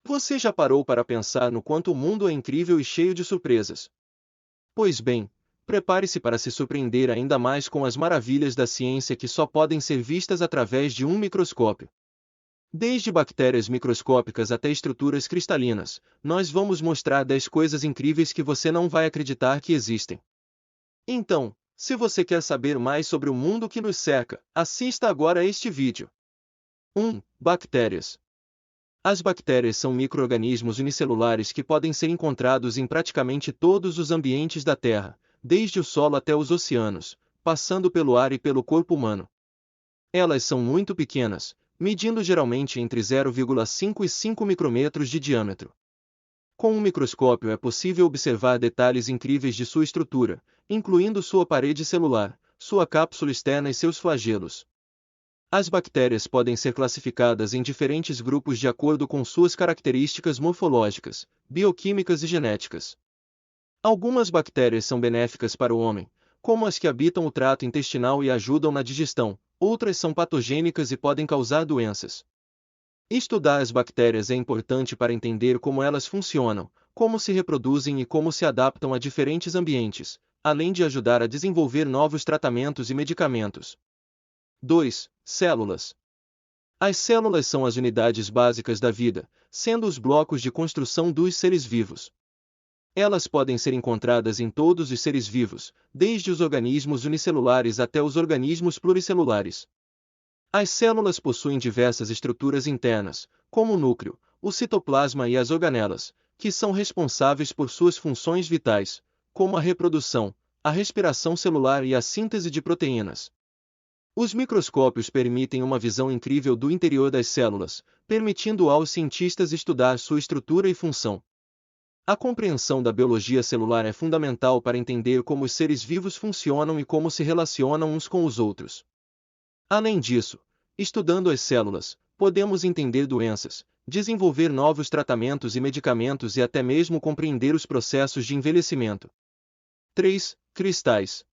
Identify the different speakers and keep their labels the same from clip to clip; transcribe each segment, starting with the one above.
Speaker 1: Você já parou para pensar no quanto o mundo é incrível e cheio de surpresas? Pois bem, prepare-se para se surpreender ainda mais com as maravilhas da ciência que só podem ser vistas através de um microscópio. Desde bactérias microscópicas até estruturas cristalinas, nós vamos mostrar 10 coisas incríveis que você não vai acreditar que existem. Então, se você quer saber mais sobre o mundo que nos cerca, assista agora a este vídeo. 1. Bactérias. As bactérias são micro-organismos unicelulares que podem ser encontrados em praticamente todos os ambientes da Terra, desde o solo até os oceanos, passando pelo ar e pelo corpo humano. Elas são muito pequenas, medindo geralmente entre 0,5 e 5 micrômetros de diâmetro. Com um microscópio é possível observar detalhes incríveis de sua estrutura, incluindo sua parede celular, sua cápsula externa e seus flagelos. As bactérias podem ser classificadas em diferentes grupos de acordo com suas características morfológicas, bioquímicas e genéticas. Algumas bactérias são benéficas para o homem, como as que habitam o trato intestinal e ajudam na digestão, outras são patogênicas e podem causar doenças. Estudar as bactérias é importante para entender como elas funcionam, como se reproduzem e como se adaptam a diferentes ambientes, além de ajudar a desenvolver novos tratamentos e medicamentos. 2. Células. As células são as unidades básicas da vida, sendo os blocos de construção dos seres vivos. Elas podem ser encontradas em todos os seres vivos, desde os organismos unicelulares até os organismos pluricelulares. As células possuem diversas estruturas internas, como o núcleo, o citoplasma e as organelas, que são responsáveis por suas funções vitais, como a reprodução, a respiração celular e a síntese de proteínas. Os microscópios permitem uma visão incrível do interior das células, permitindo aos cientistas estudar sua estrutura e função. A compreensão da biologia celular é fundamental para entender como os seres vivos funcionam e como se relacionam uns com os outros. Além disso, estudando as células, podemos entender doenças, desenvolver novos tratamentos e medicamentos e até mesmo compreender os processos de envelhecimento. 3. Cristais.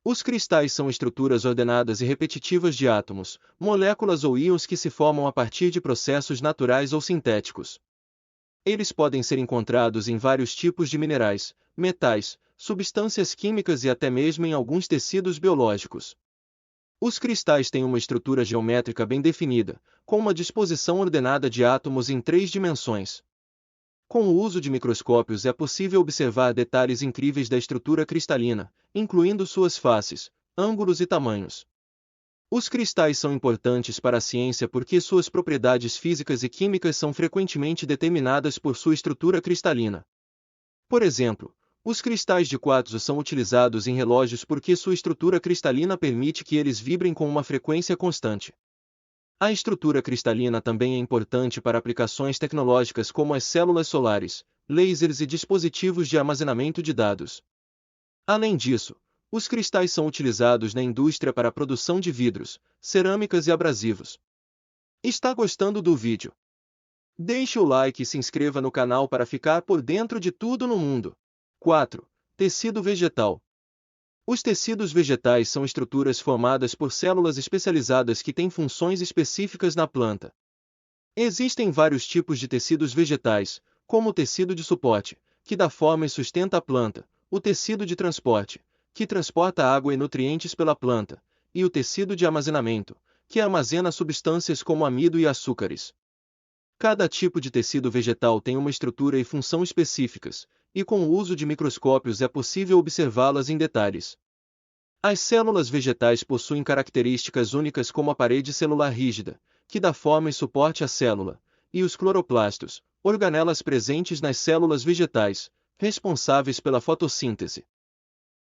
Speaker 1: Os cristais são estruturas ordenadas e repetitivas de átomos, moléculas ou íons que se formam a partir de processos naturais ou sintéticos. Eles podem ser encontrados em vários tipos de minerais, metais, substâncias químicas e até mesmo em alguns tecidos biológicos. Os cristais têm uma estrutura geométrica bem definida, com uma disposição ordenada de átomos em 3 dimensões. Com o uso de microscópios é possível observar detalhes incríveis da estrutura cristalina, incluindo suas faces, ângulos e tamanhos. Os cristais são importantes para a ciência porque suas propriedades físicas e químicas são frequentemente determinadas por sua estrutura cristalina. Por exemplo, os cristais de quartzo são utilizados em relógios porque sua estrutura cristalina permite que eles vibrem com uma frequência constante. A estrutura cristalina também é importante para aplicações tecnológicas como as células solares, lasers e dispositivos de armazenamento de dados. Além disso, os cristais são utilizados na indústria para a produção de vidros, cerâmicas e abrasivos. Está gostando do vídeo? Deixe o like e se inscreva no canal para ficar por dentro de tudo no mundo. 4. Tecido vegetal. Os tecidos vegetais são estruturas formadas por células especializadas que têm funções específicas na planta. Existem vários tipos de tecidos vegetais, como o tecido de suporte, que dá forma e sustenta a planta, o tecido de transporte, que transporta água e nutrientes pela planta, e o tecido de armazenamento, que armazena substâncias como amido e açúcares. Cada tipo de tecido vegetal tem uma estrutura e função específicas, e com o uso de microscópios é possível observá-las em detalhes. As células vegetais possuem características únicas como a parede celular rígida, que dá forma e suporte à célula, e os cloroplastos, organelas presentes nas células vegetais, responsáveis pela fotossíntese.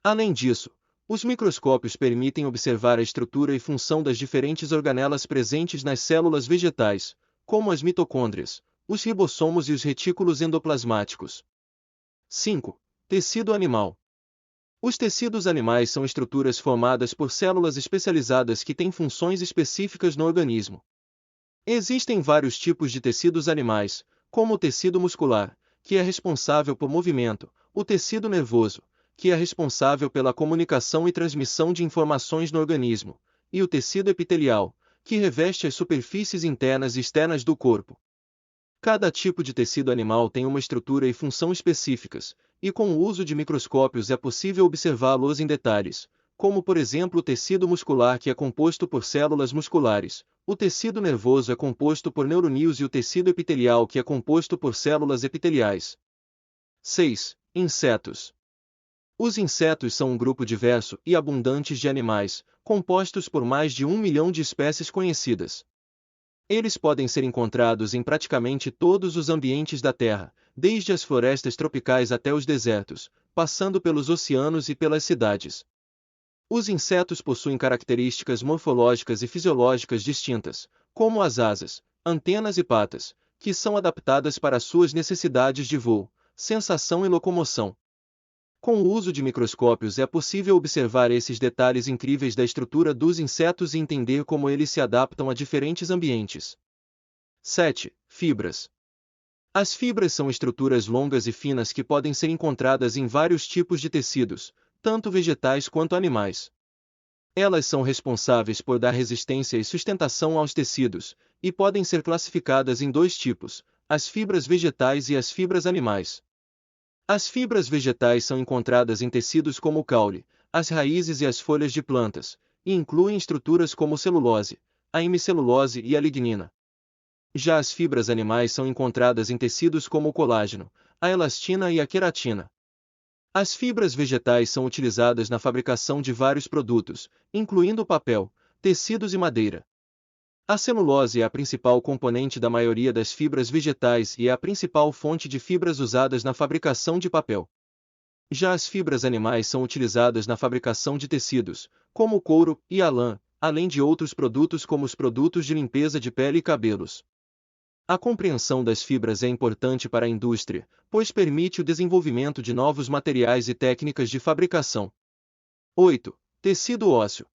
Speaker 1: Além disso, os microscópios permitem observar a estrutura e função das diferentes organelas presentes nas células vegetais, como as mitocôndrias, os ribossomos e os retículos endoplasmáticos. 5. Tecido animal. Os tecidos animais são estruturas formadas por células especializadas que têm funções específicas no organismo. Existem vários tipos de tecidos animais, como o tecido muscular, que é responsável por movimento, o tecido nervoso, que é responsável pela comunicação e transmissão de informações no organismo, e o tecido epitelial, que reveste as superfícies internas e externas do corpo. Cada tipo de tecido animal tem uma estrutura e função específicas, e com o uso de microscópios é possível observá-los em detalhes, como por exemplo o tecido muscular, que é composto por células musculares, o tecido nervoso é composto por neuroníeos e o tecido epitelial, que é composto por células epiteliais. 6. Insetos. Os insetos são um grupo diverso e abundante de animais, compostos por mais de 1 milhão de espécies conhecidas. Eles podem ser encontrados em praticamente todos os ambientes da Terra, desde as florestas tropicais até os desertos, passando pelos oceanos e pelas cidades. Os insetos possuem características morfológicas e fisiológicas distintas, como as asas, antenas e patas, que são adaptadas para suas necessidades de voo, sensação e locomoção. Com o uso de microscópios é possível observar esses detalhes incríveis da estrutura dos insetos e entender como eles se adaptam a diferentes ambientes. 7. Fibras. As fibras são estruturas longas e finas que podem ser encontradas em vários tipos de tecidos, tanto vegetais quanto animais. Elas são responsáveis por dar resistência e sustentação aos tecidos, e podem ser classificadas em dois tipos: as fibras vegetais e as fibras animais. As fibras vegetais são encontradas em tecidos como o caule, as raízes e as folhas de plantas, e incluem estruturas como celulose, a hemicelulose e a lignina. Já as fibras animais são encontradas em tecidos como o colágeno, a elastina e a queratina. As fibras vegetais são utilizadas na fabricação de vários produtos, incluindo papel, tecidos e madeira. A celulose é a principal componente da maioria das fibras vegetais e é a principal fonte de fibras usadas na fabricação de papel. Já as fibras animais são utilizadas na fabricação de tecidos, como o couro e a lã, além de outros produtos como os produtos de limpeza de pele e cabelos. A compreensão das fibras é importante para a indústria, pois permite o desenvolvimento de novos materiais e técnicas de fabricação. 8. Tecido ósseo.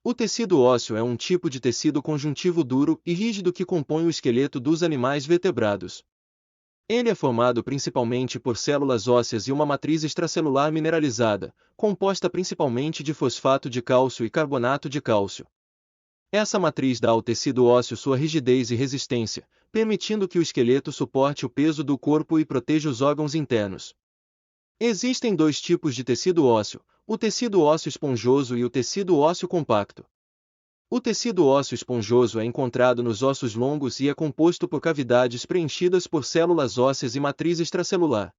Speaker 1: O tecido ósseo é um tipo de tecido conjuntivo duro e rígido que compõe o esqueleto dos animais vertebrados. Ele é formado principalmente por células ósseas e uma matriz extracelular mineralizada, composta principalmente de fosfato de cálcio e carbonato de cálcio. Essa matriz dá ao tecido ósseo sua rigidez e resistência, permitindo que o esqueleto suporte o peso do corpo e proteja os órgãos internos. Existem dois tipos de tecido ósseo: o tecido ósseo esponjoso e o tecido ósseo compacto. O tecido ósseo esponjoso é encontrado nos ossos longos e é composto por cavidades preenchidas por células ósseas e matriz extracelular.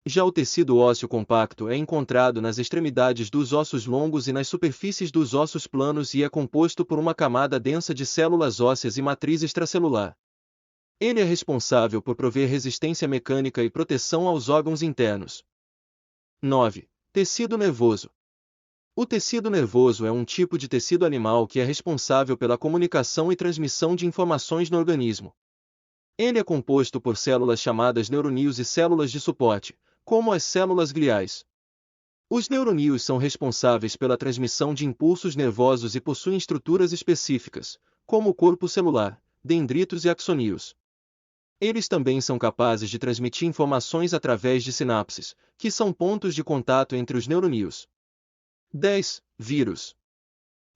Speaker 1: Já o tecido ósseo compacto é encontrado nas extremidades dos ossos longos e nas superfícies dos ossos planos e é composto por uma camada densa de células ósseas e matriz extracelular. Ele é responsável por prover resistência mecânica e proteção aos órgãos internos. 9. Tecido nervoso. O tecido nervoso é um tipo de tecido animal que é responsável pela comunicação e transmissão de informações no organismo. Ele é composto por células chamadas neuroníeos e células de suporte, como as células gliais. Os neuroníeos são responsáveis pela transmissão de impulsos nervosos e possuem estruturas específicas, como o corpo celular, dendritos e axoníeos. Eles também são capazes de transmitir informações através de sinapses, que são pontos de contato entre os neuroníeos. 10. Vírus.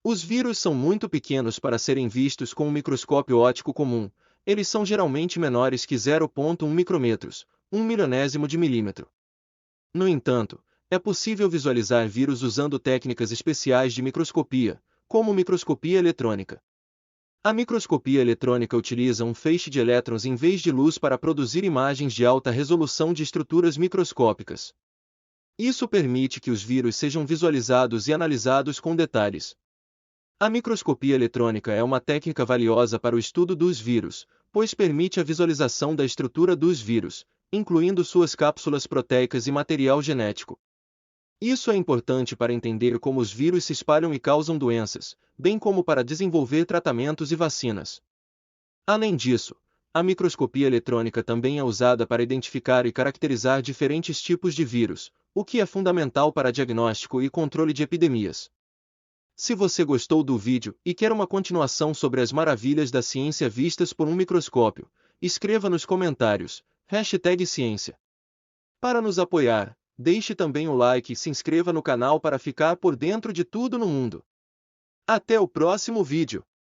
Speaker 1: Os vírus são muito pequenos para serem vistos com um microscópio óptico comum. Eles são geralmente menores que 0,1 micrômetros, 1/1000 de milímetro. No entanto, é possível visualizar vírus usando técnicas especiais de microscopia, como microscopia eletrônica. A microscopia eletrônica utiliza um feixe de elétrons em vez de luz para produzir imagens de alta resolução de estruturas microscópicas. Isso permite que os vírus sejam visualizados e analisados com detalhes. A microscopia eletrônica é uma técnica valiosa para o estudo dos vírus, pois permite a visualização da estrutura dos vírus, incluindo suas cápsulas proteicas e material genético. Isso é importante para entender como os vírus se espalham e causam doenças, bem como para desenvolver tratamentos e vacinas. Além disso, a microscopia eletrônica também é usada para identificar e caracterizar diferentes tipos de vírus, o que é fundamental para diagnóstico e controle de epidemias. Se você gostou do vídeo e quer uma continuação sobre as maravilhas da ciência vistas por um microscópio, escreva nos comentários, #ciência. Para nos apoiar, deixe também o like e se inscreva no canal para ficar por dentro de tudo no mundo. Até o próximo vídeo!